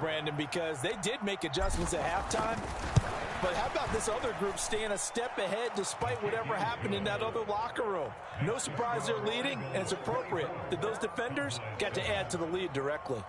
Brandon, because they did make adjustments at halftime. But how about this other group staying a step ahead despite whatever happened in that other locker room? No surprise they're leading, and it's appropriate that those defenders got to add to the lead directly.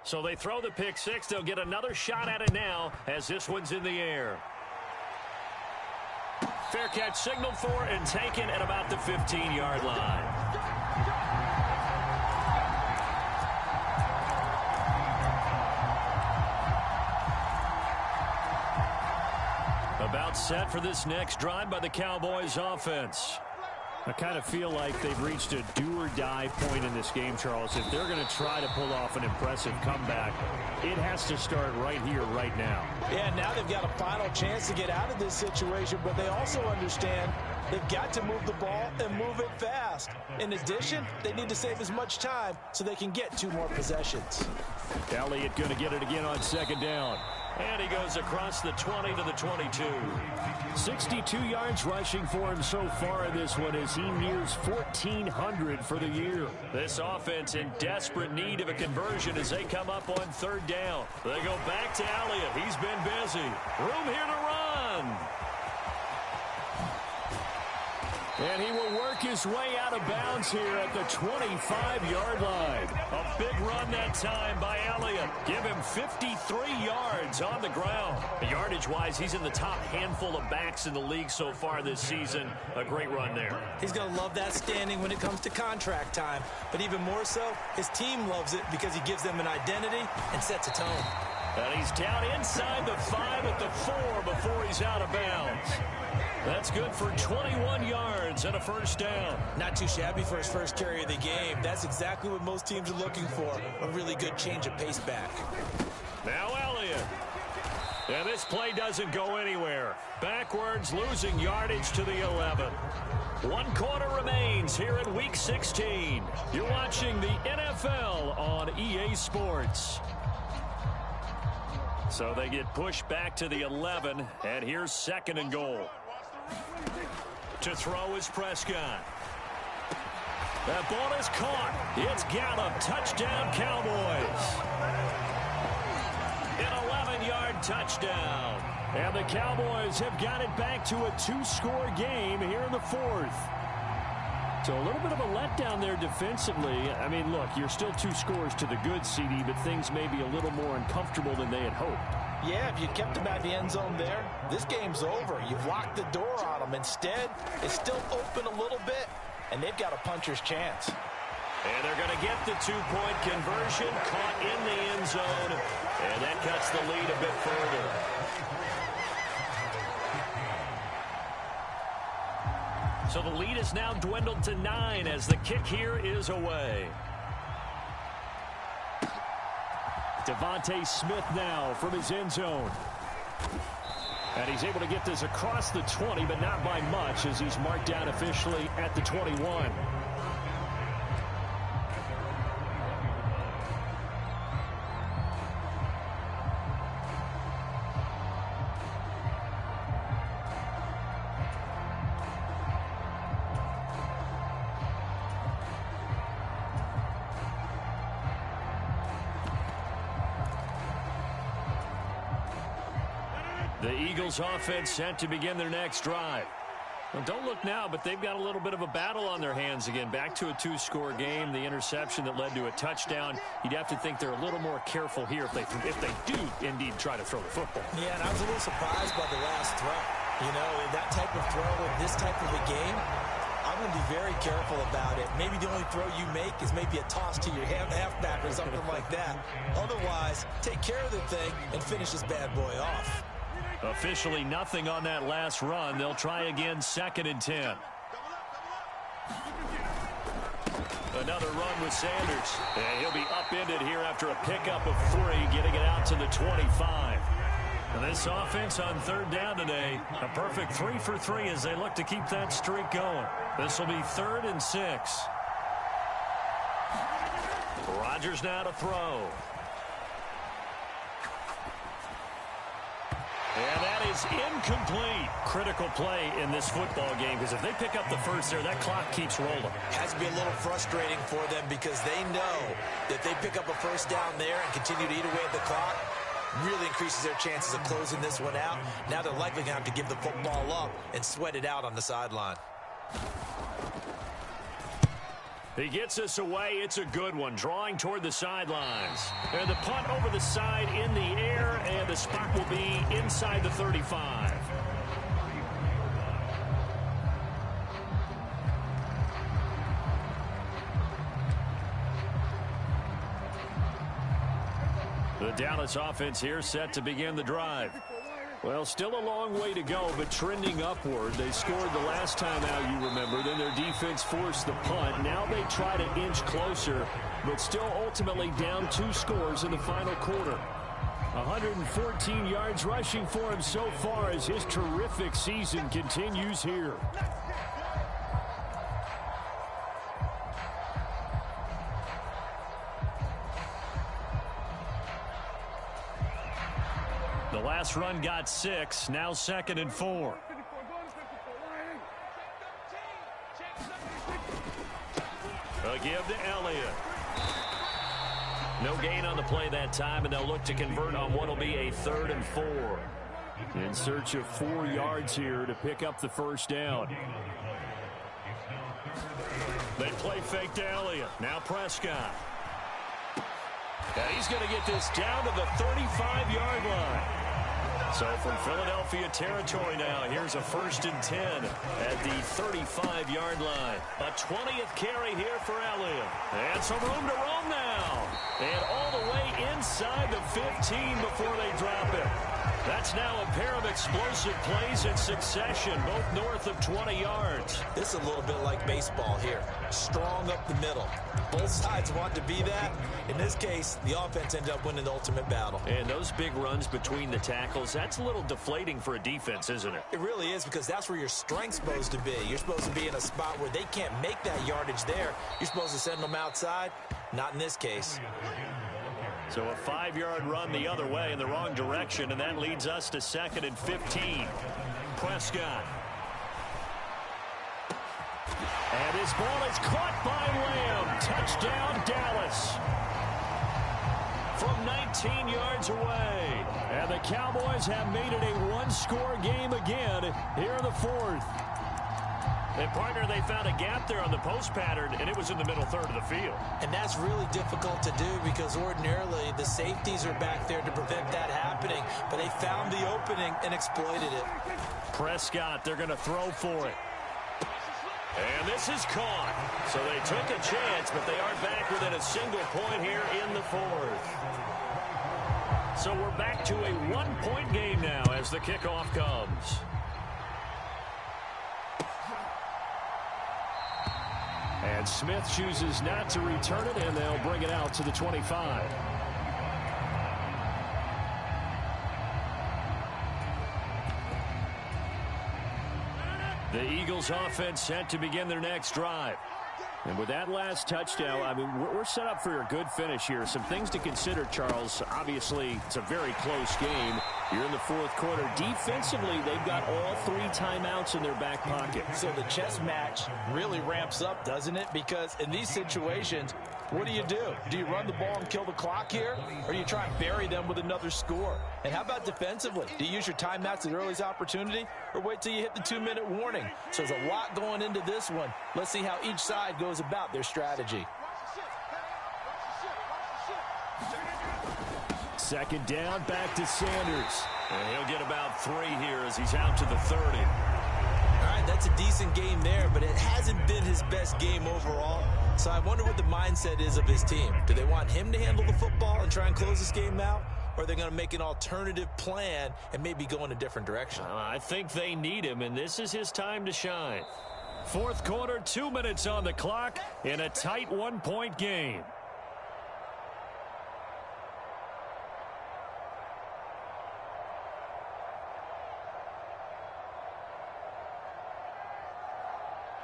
So they throw the pick six. They'll get another shot at it now as this one's in the air. Fair catch signaled for and taken at about the 15-yard line. About set for this next drive by the Cowboys offense. I kind of feel like they've reached a do-or-die point in this game, Charles. If they're going to try to pull off an impressive comeback, it has to start right here, right now. Yeah, now they've got a final chance to get out of this situation, but they also understand they've got to move the ball and move it fast. In addition, they need to save as much time so they can get 2 more possessions. Elliott going to get it again on second down. And he goes across the 20 to the 22. 62 yards rushing for him so far in this one as he nears 1,400 for the year. This offense in desperate need of a conversion as they come up on third down. They go back to Elliott. He's been busy. Room here to run. And he will work his way out of bounds here at the 25-yard line. A big run that time by Elliott. Give him 53 yards on the ground. Yardage-wise, he's in the top handful of backs in the league so far this season. A great run there. He's going to love that standing when it comes to contract time. But even more so, his team loves it because he gives them an identity and sets a tone. And he's down inside the 5 at the 4 before he's out of bounds. That's good for 21 yards and a first down. Not too shabby for his first carry of the game. That's exactly what most teams are looking for, a really good change of pace back. Now Elliott. And this play doesn't go anywhere. Backwards, losing yardage to the 11. 1 quarter remains here in Week 16. You're watching the NFL on EA Sports. So they get pushed back to the 11, and here's second and goal. To throw is Prescott. That ball is caught. It's Gallup. Touchdown, Cowboys. An 11-yard touchdown. And the Cowboys have got it back to a 2-score game here in the 4th. So a little bit of a letdown there defensively. I mean, look, you're still 2 scores to the good, CD, but things may be a little more uncomfortable than they had hoped. Yeah, if you kept him at the end zone there, this game's over. You've locked the door on them. Instead, it's still open a little bit, and they've got a puncher's chance. And they're going to get the 2-point conversion, caught in the end zone, and that cuts the lead a bit further. So the lead is now dwindled to 9 as the kick here is away. Devontae Smith now from his end zone. And he's able to get this across the 20, but not by much as he's marked down officially at the 21. The Eagles offense set to begin their next drive. Well, don't look now, but they've got a little bit of a battle on their hands again. Back to a 2-score game. The interception that led to a touchdown. You'd have to think they're a little more careful here if they do indeed try to throw the football. Yeah, and I was a little surprised by the last throw. You know, that type of throw in this type of a game, I'm going to be very careful about it. Maybe the only throw you make is maybe a toss to your halfback or something like that. Otherwise, take care of the thing and finish this bad boy off. Officially nothing on that last run. They'll try again, 2nd and 10. Another run with Sanders. And he'll be upended here after a pickup of 3, getting it out to the 25. And this offense on third down today, a perfect 3 for 3 as they look to keep that streak going. This will be 3rd and 6. Rodgers now to throw. And that is incomplete. Critical play in this football game, because if they pick up the first there, that clock keeps rolling. Has to be a little frustrating for them because they know that they pick up a first down there and continue to eat away at the clock, really increases their chances of closing this one out. Now they're likely going to have to give the football up and sweat it out on the sideline. He gets us away. It's a good one, drawing toward the sidelines. And the punt over the side in the air, and the spot will be inside the 35. The Dallas offense here set to begin the drive. Well, still a long way to go, but trending upward. They scored the last time out, you remember. Then their defense forced the punt. Now they try to inch closer, but still ultimately down 2 scores in the final quarter. 114 yards rushing for him so far as his terrific season continues here. The last run got 6, now 2nd and 4. A give to Elliott. No gain on the play that time, and they'll look to convert on what will be a 3rd and 4. In search of 4 yards here to pick up the first down. They play fake to Elliott. Now Prescott. And he's going to get this down to the 35-yard line. So from Philadelphia territory now, here's a 1st and 10 at the 35-yard line. A 20th carry here for Elliott. And some room to roam now. And all the way inside the 15 before they drop it. That's now a pair of explosive plays in succession, both north of 20 yards. This is a little bit like baseball here. Strong up the middle. Both sides want to be that. In this case, the offense ended up winning the ultimate battle. And those big runs between the tackles, that's a little deflating for a defense, isn't it? It really is, because that's where your strength's supposed to be. You're supposed to be in a spot where they can't make that yardage there. You're supposed to send them outside. Not in this case. So a 5-yard run the other way in the wrong direction, and that leads us to 2nd and 15. Prescott. And his ball is caught by Lamb. Touchdown, Dallas. From 19 yards away. And the Cowboys have made it a 1-score game again here in the 4th. And, partner, they found a gap there on the post pattern, and it was in the middle 3rd of the field. And that's really difficult to do because ordinarily the safeties are back there to prevent that happening. But they found the opening and exploited it. Prescott, they're going to throw for it. And this is caught. So they took a chance, but they are back within a single point here in the 4th. So we're back to a 1-point game now as the kickoff comes. And Smith chooses not to return it, and they'll bring it out to the 25. The Eagles offense set to begin their next drive. And with that last touchdown, I mean, we're set up for a good finish here. Some things to consider, Charles. Obviously, it's a very close game. You're in the 4th quarter. Defensively, they've got all 3 timeouts in their back pocket. So the chess match really ramps up, doesn't it? Because in these situations, what do? Do you run the ball and kill the clock here? Or do you try and bury them with another score? And how about defensively? Do you use your timeouts at the earliest opportunity? Or wait till you hit the 2-minute warning? So there's a lot going into this one. Let's see how each side goes about their strategy. 2nd down, back to Sanders. And he'll get about 3 here as he's out to the 30. All right, that's a decent game there, but it hasn't been his best game overall. So I wonder what the mindset is of his team. Do they want him to handle the football and try and close this game out? Or are they going to make an alternative plan and maybe go in a different direction? I think they need him, and this is his time to shine. Fourth quarter, 2 minutes on the clock in a tight one-point game.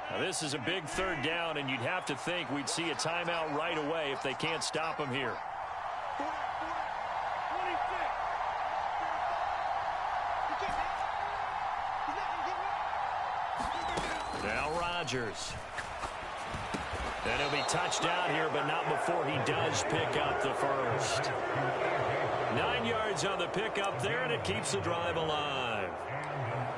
Now, this is a big third down, and you'd have to think we'd see a timeout right away if they can't stop him here. Now Rodgers. And he'll be touched down here, but not before he does pick up the first. 9 yards on the pickup there, and it keeps the drive alive.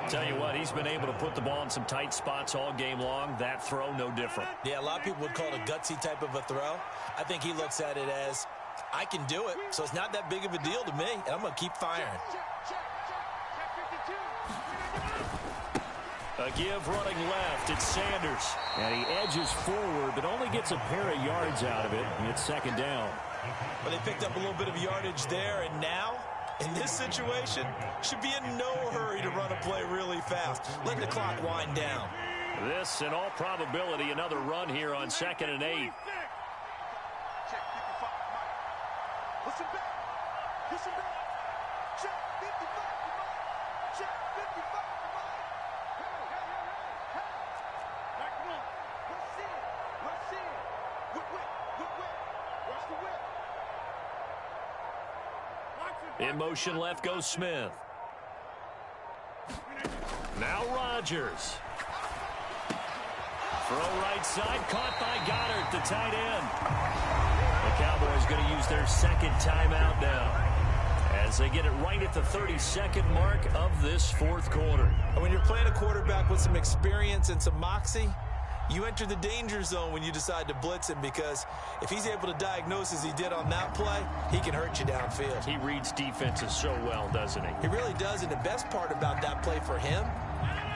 Tell you what, he's been able to put the ball in some tight spots all game long. That throw, no different. Yeah, a lot of people would call it a gutsy type of a throw. I think he looks at it as, I can do it, so it's not that big of a deal to me, and I'm going to keep firing. A give running left. It's Sanders. And he edges forward, but only gets a pair of yards out of it. It's second down. But they picked up a little bit of yardage there, and now, in this situation, should be in no hurry to run a play really fast. Let the clock wind down. This, in all probability, another run here on 2nd and 8. Listen back. Listen back. Check 55. Check 55. In motion left goes Smith. Now Rodgers. Throw right side, caught by Goddard, the tight end. The Cowboys going to use their second timeout now as they get it right at the 32nd mark of this fourth quarter. And when you're playing a quarterback with some experience and some moxie, you enter the danger zone when you decide to blitz him, because if he's able to diagnose as he did on that play, he can hurt you downfield. He reads defenses so well, doesn't he? He really does, and the best part about that play for him,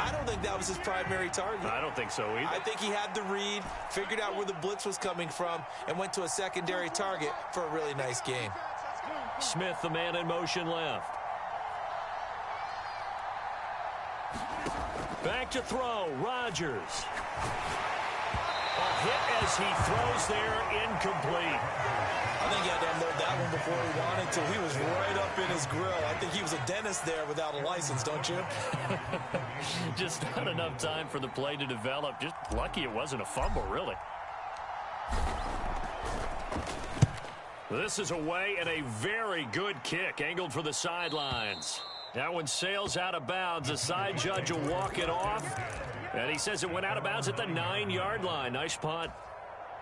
I don't think that was his primary target. I don't think so either. I think he had the read, figured out where the blitz was coming from, and went to a secondary target for a really nice game. Smith, the man in motion left. Back to throw, Rodgers. A hit as he throws there, incomplete. I think he had to unload that one before he wanted to. He was right up in his grill. I think he was a dentist there without a license, don't you? Just not enough time for the play to develop. Just lucky it wasn't a fumble, really. This is away, and a very good kick, angled for the sidelines. That one sails out of bounds. The side judge will walk it off. And he says it went out of bounds at the 9-yard line. Nice punt.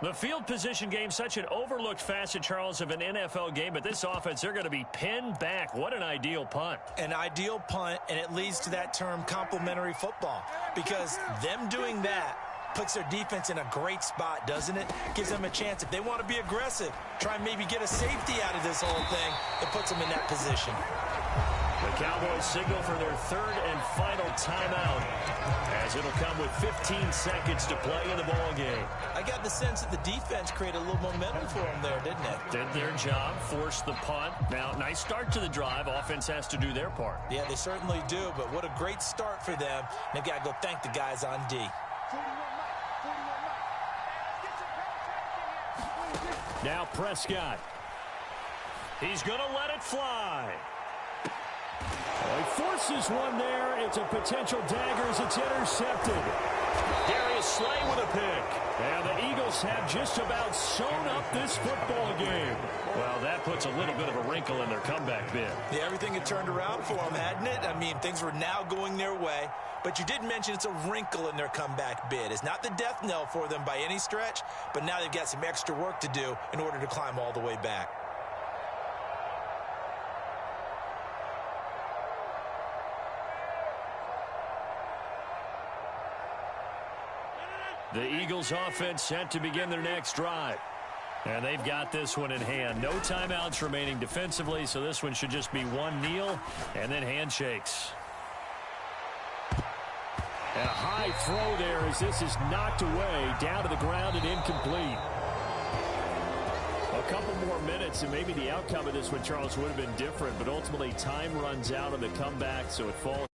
The field position game, such an overlooked facet, Charles, of an NFL game. But this offense, they're going to be pinned back. What an ideal punt. An ideal punt, and it leads to that term complementary football. Because them doing that puts their defense in a great spot, doesn't it? Gives them a chance. If they want to be aggressive, try and maybe get a safety out of this whole thing, it puts them in that position. The Cowboys signal for their third and final timeout, as it'll come with 15 seconds to play in the ball game. I got the sense that the defense created a little momentum for them there, didn't it? Did their job, forced the punt. Now, nice start to the drive. Offense has to do their part. Yeah, they certainly do, but what a great start for them. They've got to go thank the guys on D. Now Prescott. He's going to let it fly. He forces one there. It's a potential dagger as it's intercepted. Darius Slay with a pick. And the Eagles have just about sewn up this football game. Well, that puts a little bit of a wrinkle in their comeback bid. Yeah, everything had turned around for them, hadn't it? I mean, things were now going their way. But you did mention it's a wrinkle in their comeback bid. It's not the death knell for them by any stretch, but now they've got some extra work to do in order to climb all the way back. The Eagles offense set to begin their next drive. And they've got this one in hand. No timeouts remaining defensively, so this one should just be one kneel and then handshakes. And a high throw there as this is knocked away, down to the ground and incomplete. A couple more minutes and maybe the outcome of this one, Charles, would have been different, but ultimately time runs out on the comeback, so it falls.